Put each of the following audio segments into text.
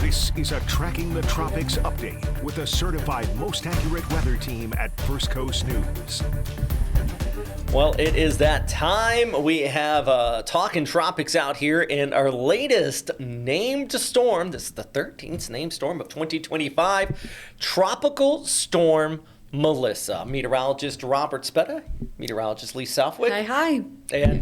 This is a Tracking the Tropics update with a certified most accurate weather team at First Coast News. Well, it is that time. We have Talkin Tropics out here, and our latest named storm, this is the 13th named storm of 2025, Tropical Storm Melissa. Meteorologist Robert Spetta, meteorologist Lee Southwick. Hi. And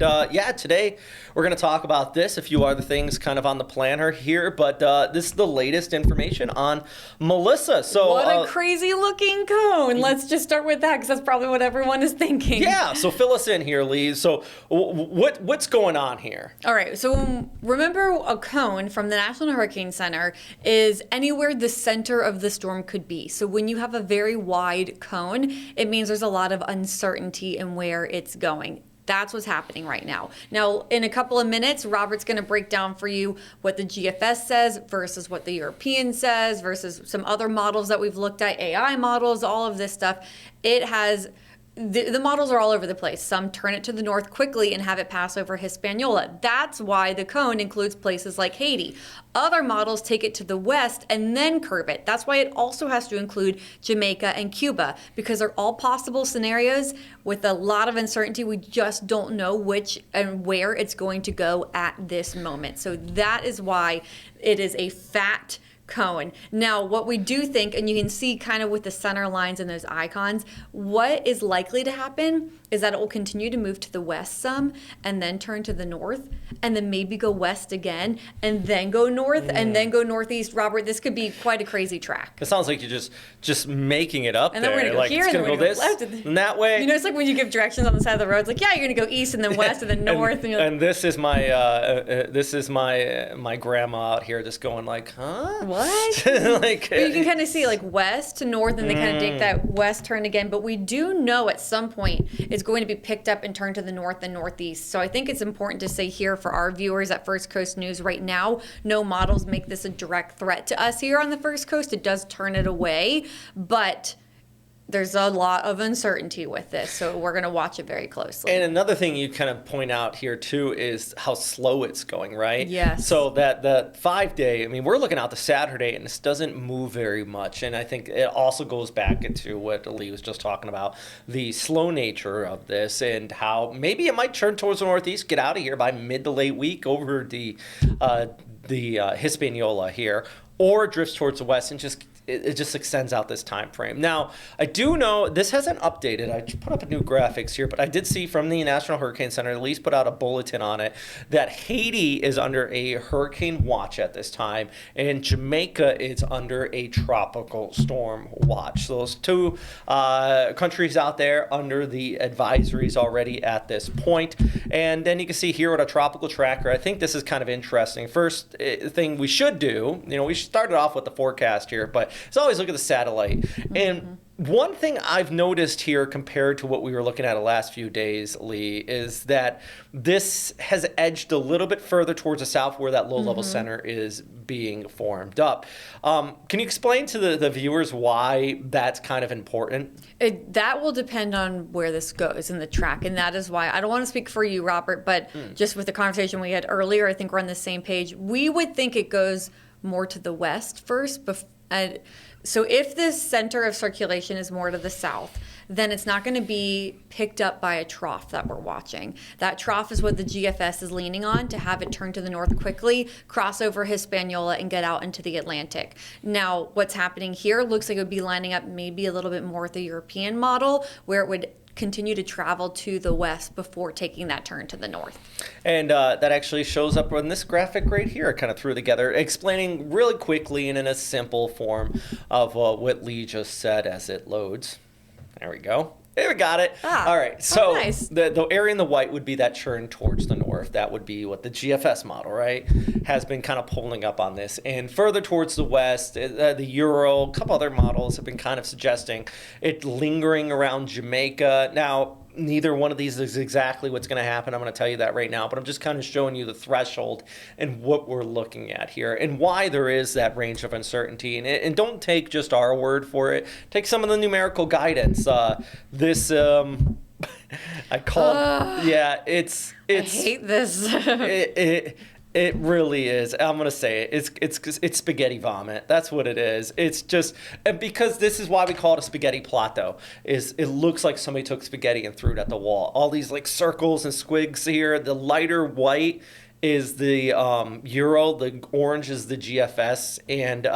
today we're going to talk about this, a few other things kind of on the planner here, but this is the latest information on Melissa. So what a crazy looking cone. Let's just start with that because that's probably what everyone is thinking. Yeah, so fill us in here, Lee. So what's going on here? All right, so remember a cone from the National Hurricane Center is anywhere the center of the storm could be. So when you have a very wide cone, it means there's a lot of uncertainty in where it's going. That's what's happening right now. Now, in a couple of minutes, Robert's going to break down for you what the GFS says versus what the European says versus some other models that we've looked at, AI models, all of this stuff. It has... The models are all over the place. Some turn it to the north quickly and have it pass over Hispaniola. That's why the cone includes places like Haiti. Other models take it to the west and then curve it. That's why it also has to include Jamaica and Cuba, because they're all possible scenarios with a lot of uncertainty. We just don't know which and where it's going to go at this moment. So that is why it is a fat cone. Now, what we do think, and you can see kind of with the center lines and those icons, what is likely to happen is that it will continue to move to the west some and then turn to the north and then maybe go west again and then go north and then go northeast. Robert, this could be quite a crazy track. It sounds like you're just making it up and then there. We're going to go here and then we're going to go left. And that way. You know, it's like when you give directions on the side of the road. It's like, yeah, you're going to go east and then west and then north. And this is my my grandma out here just going like, huh? What? Like, but you can kind of see like west to north and they kind of take that west turn again. But we do know at some point it's going to be picked up and turned to the north and northeast. So I think it's important to say here for our viewers at First Coast News right now, no models make this a direct threat to us here on the First Coast. It does turn it away, but there's a lot of uncertainty with this, so we're going to watch it very closely. And another thing you kind of point out here, too, is how slow it's going, right? Yes. So that 5 day, I mean, we're looking out to Saturday, and this doesn't move very much. And I think it also goes back into what Lee was just talking about, the slow nature of this and how maybe it might turn towards the northeast, get out of here by mid to late week over the Hispaniola here, or drifts towards the west and it just extends out this time frame. Now, I do know this hasn't updated. I put up a new graphics here, but I did see from the National Hurricane Center, at least put out a bulletin on it, that Haiti is under a hurricane watch at this time, and Jamaica is under a tropical storm watch. So those two countries out there under the advisories already at this point. And then you can see here with a tropical tracker, I think this is kind of interesting. First thing we should do, we started off with the forecast here, but it's always look at the satellite. And one thing I've noticed here compared to what we were looking at the last few days, Lee, is that this has edged a little bit further towards the south where that low-level center is being formed up. Can you explain to the viewers why that's kind of important? That will depend on where this goes in the track, and that is why I don't want to speak for you, Robert, but just with the conversation we had earlier, I think we're on the same page. We would think it goes more to the west first. So if this center of circulation is more to the south, then it's not going to be picked up by a trough that we're watching. That trough is what the GFS is leaning on to have it turn to the north quickly, cross over Hispaniola, and get out into the Atlantic. Now, what's happening here looks like it would be lining up maybe a little bit more with the European model, where it would continue to travel to the west before taking that turn to the north. And that actually shows up on this graphic right here. I kind of threw together, explaining really quickly and in a simple form of what Lee just said as it loads. There we go. There, we got it. All right. So nice. the area in the white would be that churn towards the north. That would be what the GFS model, right, has been kind of pulling up on this. And further towards the west, the Euro, a couple other models have been kind of suggesting it lingering around Jamaica. Now, neither one of these is exactly what's going to happen. I'm going to tell you that right now, but I'm just kind of showing you the threshold and what we're looking at here and why there is that range of uncertainty. And don't take just our word for it. Take some of the numerical guidance. This I call yeah, it's I hate this. It really is. I'm gonna say it. It's spaghetti vomit. That's what it is. It's just, and because this is why we call it a spaghetti plateau. Is it looks like somebody took spaghetti and threw it at the wall. All these like circles and squigs here. The lighter white is the Euro. The orange is the GFS. And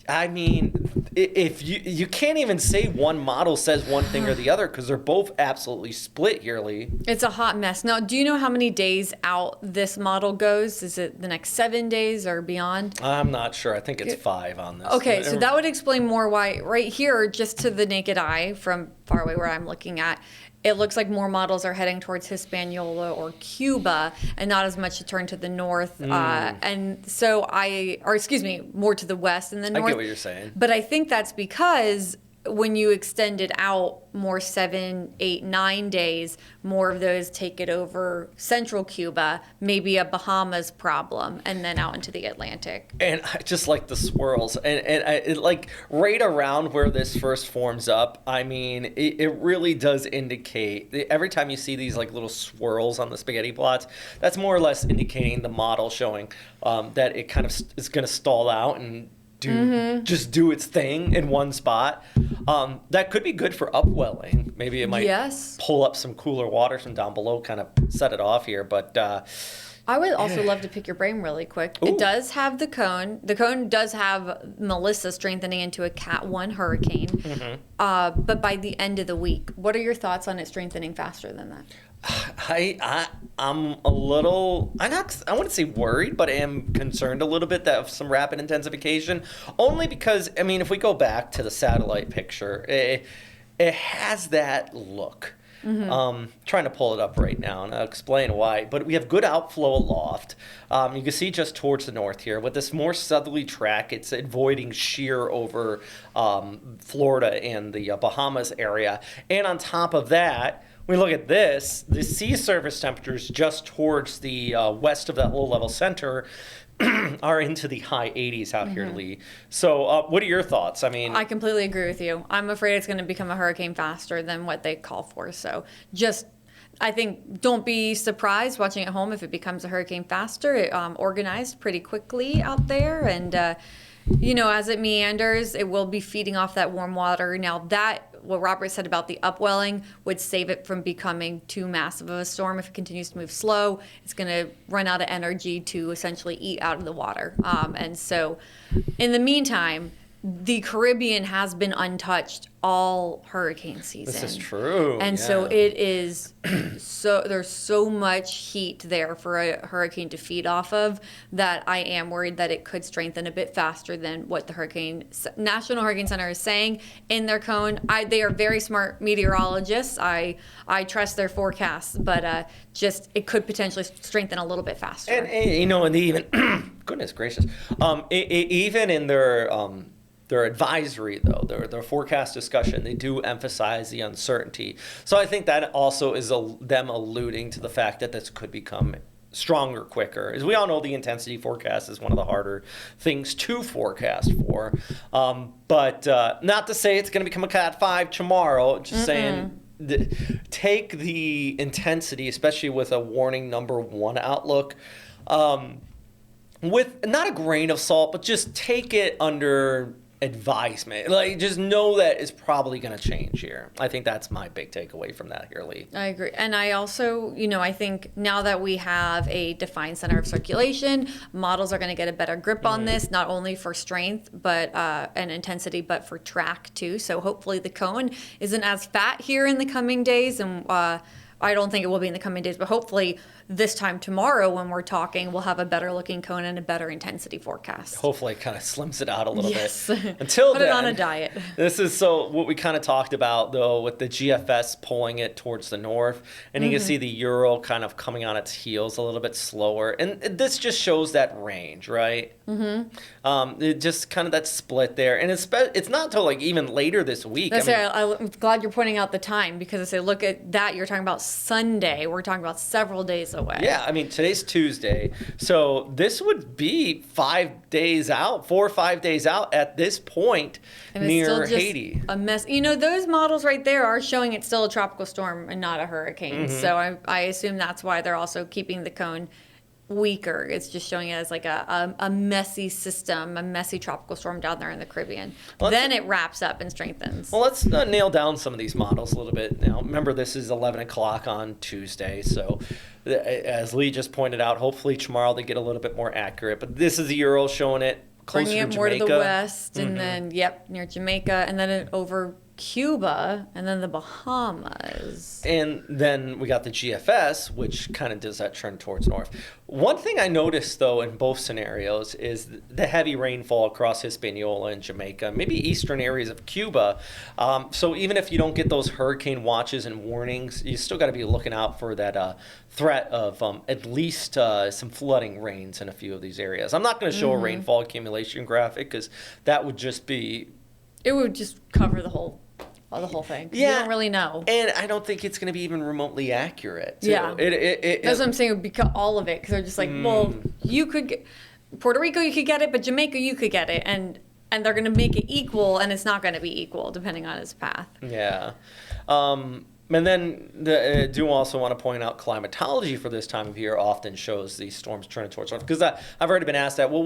I mean, if you can't even say one model says one thing or the other because they're both absolutely split here, Lee. It's a hot mess. Now, do you know how many days out this model goes? Is it the next 7 days or beyond? I'm not sure. I think it's 5 on this. Okay, so that would explain more why right here, just to the naked eye from far away where I'm looking at, it looks like more models are heading towards Hispaniola or Cuba and not as much to turn to the north. And so more to the west and the north. I get what you're saying. But I think that's because when you extend it out more 7, 8, 9 days, more of those take it over central Cuba, maybe a Bahamas problem, and then out into the Atlantic. And I just like the swirls. And like right around where this first forms up, I mean, it really does indicate, every time you see these like little swirls on the spaghetti plots, that's more or less indicating the model showing that it kind of is going to stall out and just do its thing in one spot. That could be good for upwelling. Maybe it might pull up some cooler waters from down below, kind of set it off here. But I would also love to pick your brain really quick. Ooh. It does have the cone. The cone does have Melissa strengthening into a Cat 1 hurricane. But by the end of the week, what are your thoughts on it strengthening faster than that? I'm a little, I wouldn't say worried, but I am concerned a little bit that of some rapid intensification. Only because, I mean, if we go back to the satellite picture, it has that look. Trying to pull it up right now, and I'll explain why. But we have good outflow aloft. You can see just towards the north here. With this more southerly track, it's avoiding shear over Florida and the Bahamas area. And on top of that, we look at this, the sea surface temperatures just towards the west of that low-level center are into the high 80s out here, Lee. So what are your thoughts? I mean, I completely agree with you. I'm afraid it's going to become a hurricane faster than what they call for. So just, I think, don't be surprised watching at home if it becomes a hurricane faster. It organized pretty quickly out there. And, as it meanders, it will be feeding off that warm water. Now, what Robert said about the upwelling would save it from becoming too massive of a storm. If it continues to move slow, it's going to run out of energy to essentially eat out of the water. And so in the meantime, the Caribbean has been untouched all hurricane season. This is true. And so it is there's so much heat there for a hurricane to feed off of that I am worried that it could strengthen a bit faster than what the National Hurricane Center is saying in their cone. They are very smart meteorologists. I trust their forecasts, but just it could potentially strengthen a little bit faster. And even goodness gracious, even in their advisory, though, their forecast discussion, they do emphasize the uncertainty. So I think that also is them alluding to the fact that this could become stronger quicker. As we all know, the intensity forecast is one of the harder things to forecast for. But not to say it's going to become a Cat 5 tomorrow, just saying take the intensity, especially with a warning number 1 outlook, with not a grain of salt, but just take it under advisement. Like, just know that it's probably going to change here. I think that's my big takeaway from that here, Lee. I agree. And I also, I think now that we have a defined center of circulation, models are going to get a better grip on this, not only for strength but and intensity, but for track too. So hopefully the cone isn't as fat here in the coming days, and I don't think it will be in the coming days, but hopefully this time tomorrow when we're talking, we'll have a better looking cone and a better intensity forecast. Hopefully it kind of slims it out a little bit. Until Put then, it on a diet. This is what we kind of talked about, though, with the GFS pulling it towards the north. And you can see the Euro kind of coming on its heels a little bit slower. And this just shows that range, right? It just kind of that split there. And it's not until like even later this week. I'm glad you're pointing out the time, because as I look at that, you're talking about Sunday. We're talking about several days away. Yeah, I mean, today's Tuesday. So this would be 5 days out, 4 or 5 days out at this point near Haiti. A mess. Those models right there are showing it's still a tropical storm and not a hurricane. So I assume that's why they're also keeping the cone weaker. It's just showing it as like a messy system, a messy tropical storm down there in the Caribbean. Then it wraps up and strengthens. Well, let's nail down some of these models a little bit. Now, remember, this is 11 o'clock on Tuesday, so as Lee just pointed out, hopefully tomorrow they get a little bit more accurate. But this is the Euro showing it closer Bringing it to more Jamaica. to the west, and then, near Jamaica, and then over Cuba, and then the Bahamas. And then we got the GFS, which kind of does that turn towards north. One thing I noticed, though, in both scenarios is the heavy rainfall across Hispaniola and Jamaica, maybe eastern areas of Cuba. So even if you don't get those hurricane watches and warnings, you still got to be looking out for that threat of at least some flooding rains in a few of these areas. I'm not going to show a rainfall accumulation graphic because that would just be... It would just cover the whole thing. Yeah. You don't really know. And I don't think it's going to be even remotely accurate. Too. Yeah. That's what I'm saying. It would be all of it. Because they're just like, well, you could get... Puerto Rico, you could get it, but Jamaica, you could get it. And they're going to make it equal, and it's not going to be equal, depending on its path. Yeah. And then I do also want to point out climatology for this time of year often shows these storms turning towards north. Because I've already been asked that, well,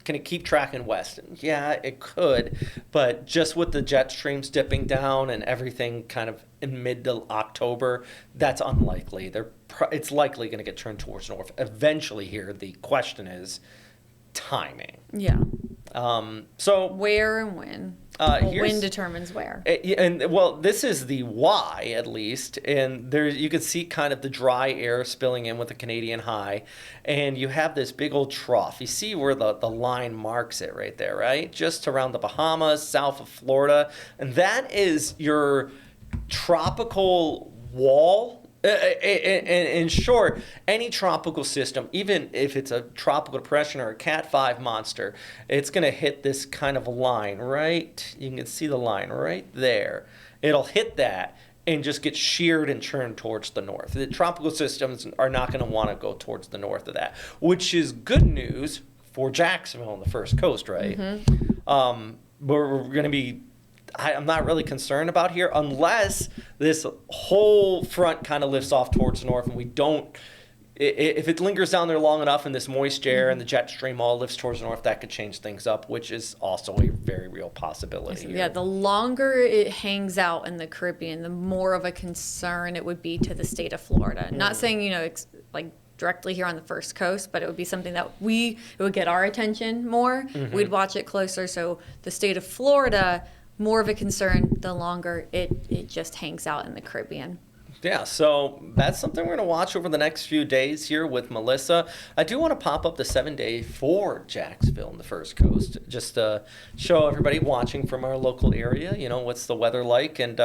can it keep tracking west? And yeah, it could. But just with the jet streams dipping down and everything kind of in mid to October, that's unlikely. It's likely going to get turned towards north. Eventually here, the question is timing. Yeah. So where and when? When determines where. Well, this is the Y at least, and there you can see kind of the dry air spilling in with the Canadian high, and you have this big old trough. You see where the line marks it right there, right? Just around the Bahamas, south of Florida, and that is your tropical wall. In short, any tropical system, even if it's a tropical depression or a Cat 5 monster, it's going to hit this kind of line, right? You can see the line right there. It'll hit that and just get sheared and turned towards the north. The tropical systems are not going to want to go towards the north of that, which is good news for Jacksonville on the first coast, right? We're going to be... I'm not really concerned about here unless this whole front kind of lifts off towards the north and we don't, if it lingers down there long enough and this moist air and the jet stream all lifts towards the north, that could change things up, which is also a very real possibility. Yeah, the longer it hangs out in the Caribbean, the more of a concern it would be to the state of Florida. Not saying, like directly here on the first coast, but it would be something that it would get our attention more. We'd watch it closer. So the state of Florida, more of a concern the longer it just hangs out in the Caribbean. Yeah, so that's something we're going to watch over the next few days here with Melissa. I do want to pop up the 7-day for Jacksonville in the first coast, just to show everybody watching from our local area, what's the weather like. And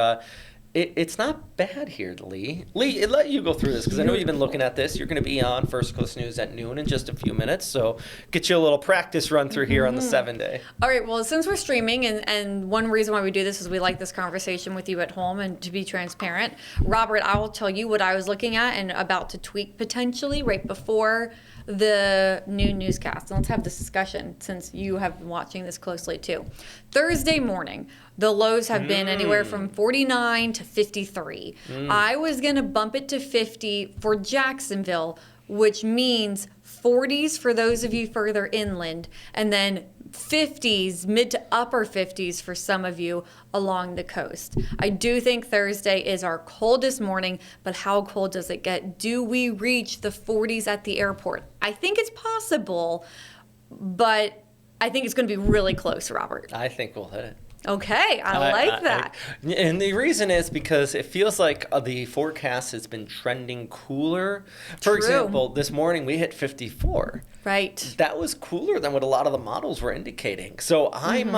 it's not bad here, Lee. Lee, let you go through this because I know you've been looking at this. You're going to be on First Coast News at noon in just a few minutes, so get you a little practice run through here on the 7-day. All right, well, since we're streaming, and one reason why we do this is we like this conversation with you at home and to be transparent. Robert, I will tell you what I was looking at and about to tweak potentially right before the noon newscast. And let's have this discussion since you have been watching this closely too. Thursday morning, the lows have been anywhere from 49 to 53. I was going to bump it to 50 for Jacksonville, which means 40s for those of you further inland, and then 50s, mid to upper 50s for some of you along the coast. I do think Thursday is our coldest morning, but how cold does it get? Do we reach the 40s at the airport? I think it's possible, but I think it's going to be really close, Robert. I think we'll hit it. Okay, I like that. And the reason is because it feels like the forecast has been trending cooler. For example, this morning we hit 54. Right. That was cooler than what a lot of the models were indicating. So I'm,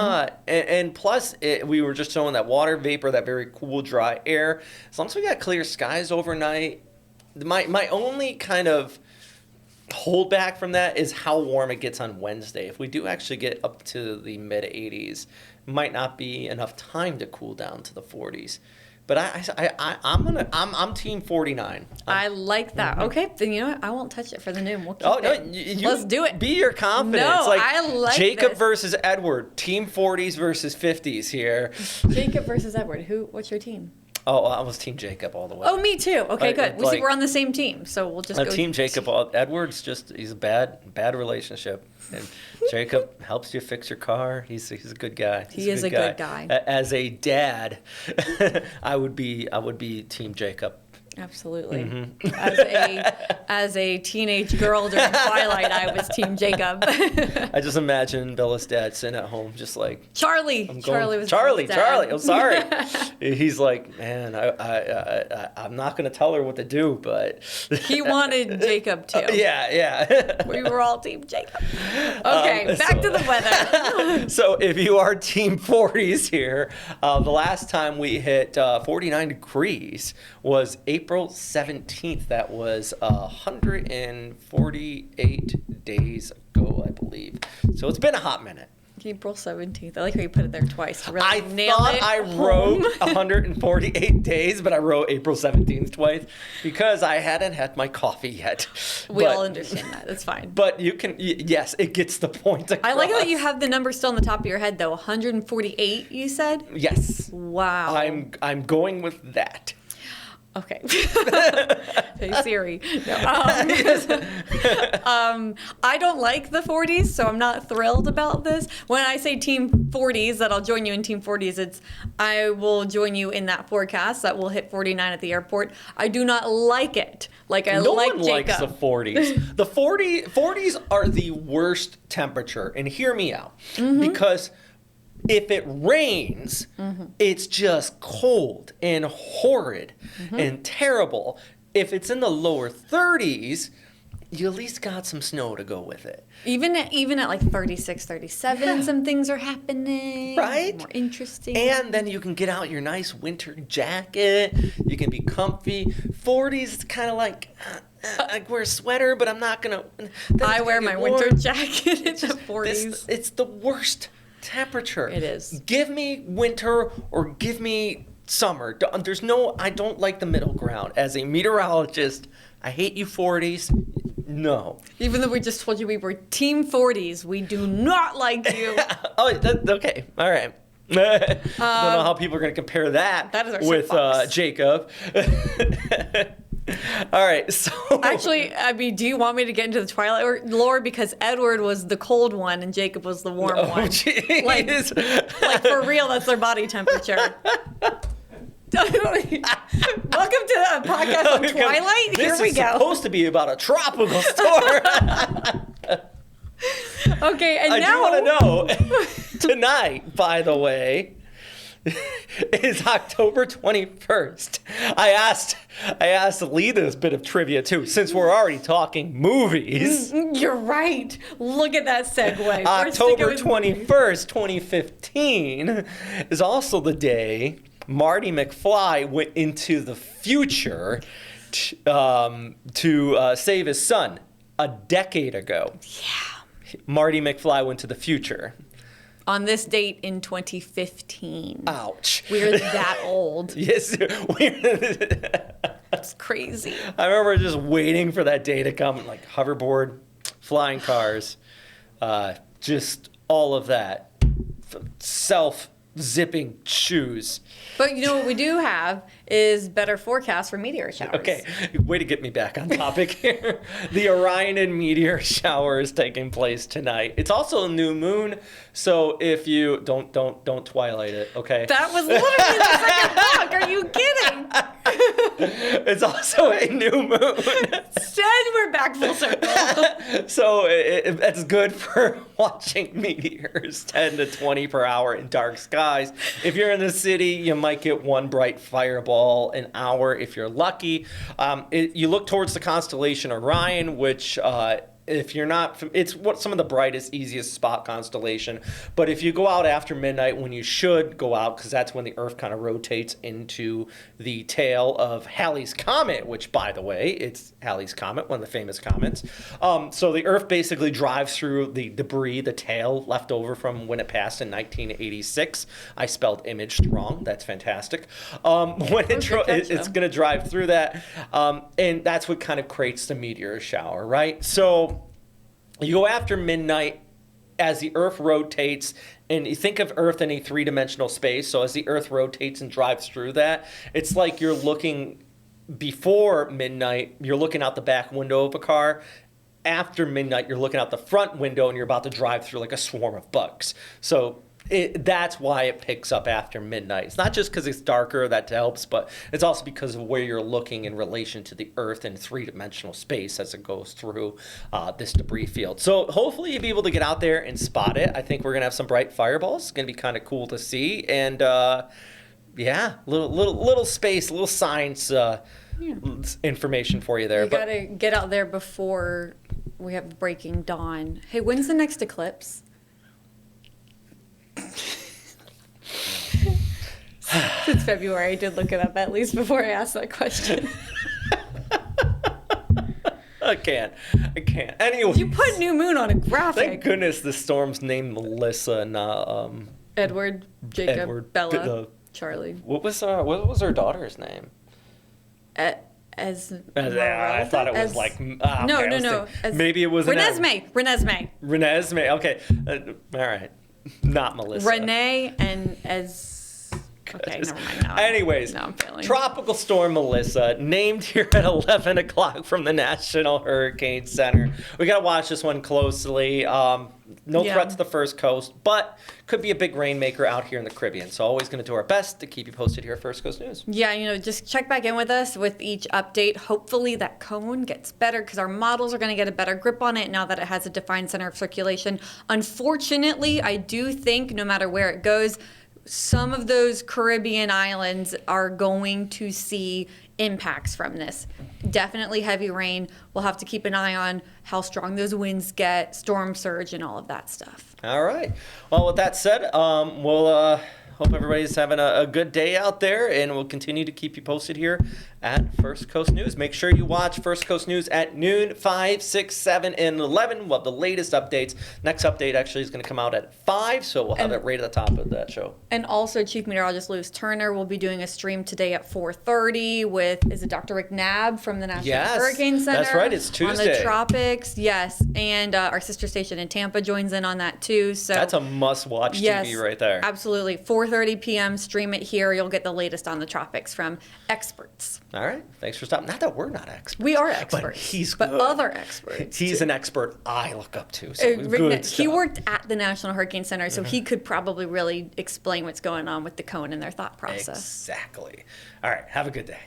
and plus we were just showing that water vapor, that very cool, dry air. As long as we got clear skies overnight, my only kind of hold back from that is how warm it gets on Wednesday. If we do actually get up to the mid 80s, might not be enough time to cool down to the 40s. But I'm team 49. I like that. Okay, then you know what? I won't touch it for the noon. We'll keep it. Let's do it. Be your confidence. No, like I like Jacob this. versus Edward. Team 40s versus 50s here. Jacob versus Edward. What's your team? Oh, I was Team Jacob all the way. Oh, me too. Okay, good. We see like- we're on the same team, so we'll just go. Team Jacob. Edward's he's a bad relationship. And Jacob helps you fix your car. He's a good guy. He is a good guy. As a dad, I would be Team Jacob. Absolutely. Mm-hmm. As a teenage girl during Twilight, I was Team Jacob. I just imagine Bella's dad sitting at home, just like Charlie. Charlie was Charlie. Bella's dad. I'm sorry. He's like, man, I'm not gonna tell her what to do, but He wanted Jacob too. yeah. We were all Team Jacob. Okay, back to the weather. So if you are Team 40s here, the last time we hit 49 degrees was April 17th. That was 148 days ago, I believe. So it's been a hot minute. April 17th. I like how you put it there twice. To really I nail thought it I home. wrote 148 days, but I wrote April 17th twice because I hadn't had my coffee yet. We all understand that. That's fine. But you can, yes, it gets the point across. I like that you have the number still on the top of your head, though. 148, you said? Yes. Wow. I'm going with that. Okay. Hey Siri. No, I don't like the 40s, so I'm not thrilled about this. When I say Team 40s, that I'll join you in Team 40s, it's I will join you in that forecast that will hit 49 at the airport. I do not like it. Like I No like one Jacob. likes the 40s. The 40s are the worst temperature, and hear me out, because if it rains, it's just cold and horrid and terrible. If it's in the lower 30s, you at least got some snow to go with it. Even at like 36, 37, some things are happening. Right? More interesting. And then you can get out your nice winter jacket. You can be comfy. 40s, it's kind of like, I wear a sweater, but I'm not going to. I wear my winter jacket in the 40s. It's the worst temperature. It is. Give me winter or give me summer. I don't like the middle ground. As a meteorologist, I hate you 40s. No. Even though we just told you we were Team 40s, we do not like you. Okay. All right. I don't know how people are going to compare that That is our with soapbox. Jacob. All right, so Actually, I mean, do you want me to get into the Twilight lore? Because Edward was the cold one and Jacob was the warm one. Jeez. Like for real, that's their body temperature. Welcome to the podcast on Twilight. This Here we is go. supposed to be about a tropical storm. Okay, and I now do want to know tonight, by the way, is October 21st. I asked Lee this bit of trivia too, since we're already talking movies. You're right. Look at that segue. We're October sticking with 21st, 2015 is also the day Marty McFly went into the future to save his son a decade ago. Yeah. Marty McFly went to the future. On this date in 2015. Ouch. We're that old. Yes, That's crazy. I remember just waiting for that day to come, like hoverboard, flying cars, just all of that. Self-zipping shoes. But you know what we do have is better forecast for meteor showers. Okay, way to get me back on topic here. The Orion and meteor shower is taking place tonight. It's also a new moon, so if you don't Twilight it, okay? That was literally the second book. Are you kidding? It's also a new moon. Instead, we're back full circle. So it's good for watching meteors 10 to 20 per hour in dark skies. If you're in the city, you might get one bright fireball an hour if you're lucky. You look towards the constellation Orion, which if you're not, it's some of the brightest, easiest spot constellation. But if you go out after midnight, when you should go out, because that's when the Earth kind of rotates into the tail of Halley's Comet, which, by the way, it's Halley's Comet, one of the famous comets. So the Earth basically drives through the debris, the tail left over from when it passed in 1986. I spelled imaged wrong. That's fantastic. It's going to drive through that. And that's what kind of creates the meteor shower, right? So you go after midnight, as the Earth rotates, and you think of Earth in a three-dimensional space, so as the Earth rotates and drives through that, it's like you're looking before midnight, you're looking out the back window of a car. After midnight, you're looking out the front window and you're about to drive through like a swarm of bugs. So that's why it picks up after midnight. It's not just because it's darker that helps, but it's also because of where you're looking in relation to the Earth in three-dimensional space as it goes through this debris field. So hopefully you'll be able to get out there and spot it. I think we're going to have some bright fireballs. It's going to be kind of cool to see. And yeah, little space, little science information for you there. You got to get out there before we have breaking dawn. Hey, when's the next eclipse? It's February. I did look it up at least before I asked that question. I can't. Anyway, You put new moon on a graphic. thank goodness the storm's named Melissa, not Edward, Jacob, Edward, Bella, Charlie. What was her daughter's name? I thought it was like no. Maybe it was Renesmee. Okay, all right, not Melissa. Renee and Okay, never mind. No, Anyways, I'm failing. Tropical Storm Melissa, named here at 11 o'clock from the National Hurricane Center. We got to watch this one closely. No threat to the First Coast, but could be a big rainmaker out here in the Caribbean. So always going to do our best to keep you posted here at First Coast News. Yeah, just check back in with us with each update. Hopefully that cone gets better because our models are going to get a better grip on it now that it has a defined center of circulation. Unfortunately, I do think no matter where it goes, some of those Caribbean islands are going to see impacts from this. Definitely heavy rain. We'll have to keep an eye on how strong those winds get, storm surge, and all of that stuff. All right. Well, with that said, we'll hope everybody's having a good day out there, and we'll continue to keep you posted here at First Coast News. Make sure you watch First Coast News at noon, 5, 6, 7, and 11. We'll have the latest updates. Next update actually is going to come out at 5, so we'll have it right at the top of that show. And also, Chief Meteorologist Lewis Turner will be doing a stream today at 4:30 with, is it Dr. Rick Knabb from the National Hurricane Center? That's right. It's Tuesday. On the tropics, yes. And our sister station in Tampa joins in on that too. So that's a must-watch TV right there. Absolutely. 4:30 p.m. Stream it here. You'll get the latest on the tropics from experts. All right. Thanks for stopping. Not that we're not experts. We are experts. But other experts. He's an expert I look up to. So he worked at the National Hurricane Center, so he could probably really explain what's going on with the cone and their thought process. Exactly. All right. Have a good day.